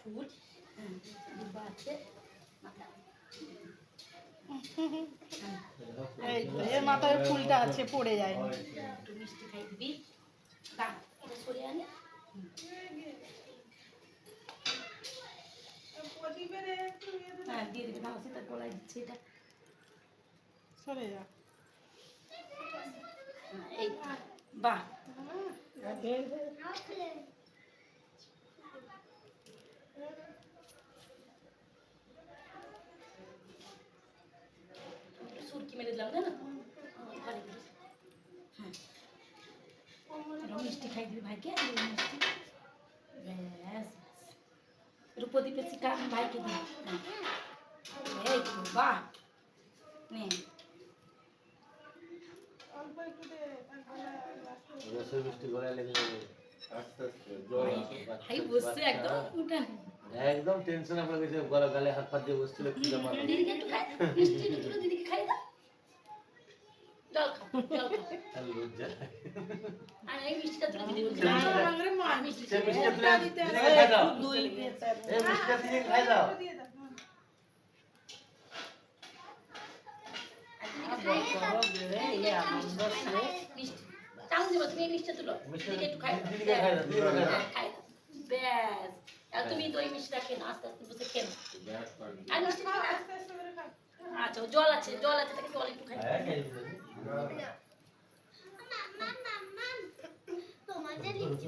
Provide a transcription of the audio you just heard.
ফুল ডিব্বা আছে মাথা এই তো এর মাথায় ফুলটা আছে পড়ে যায় একটু মিষ্টি খাই দিবি দাঁড়া এটা সরিয়ে আনে হ্যাঁ দিয়ে দিবি ভালো তার গলায় দিচ্ছে এটা সরে যা এই বাহ সুরকি মেরে দিলাম না হ্যাঁ মিষ্টি খাই দিবি ভাইকে মিষ্টি ব্যাস রূপদীপের শিকা ভাইকে দিবি এই তো বাহ নে রসের মিষ্টি গলায় লেগে যাবে আস্তে আস্তে জল ভাই বসছে একদম উঠা একদম টেনশন আপনার কাছে গলা গালে হাত পা দিয়ে বসছিল কি ব্যাপার দিদিকে একটু খাই মিষ্টি একটু তুলে দিদিকে খাই দাও জল খাও আর লজ্জা আর এই মিষ্টিটা তুলে দিদি মিষ্টি সে মিষ্টি তুলে দিদিকে খাই দাও এই মিষ্টিটা দিদিকে খাই দাও চামচ দেবো তুমি এই মিষ্টিটা তুলো দিদিকে একটু খাই দিদিকে খাই দাও দিদিকে খাই দাও ব্যাস আর তুমি তো ওই মিষ্টিটা খেয়ে নাও আস্তে আস্তে বসে খেয়ে আর মিষ্টি খাও আচ্ছা জল আছে তাকে জল একটু খাই হ্যাঁ খাই দিবি তোমাদের লিচি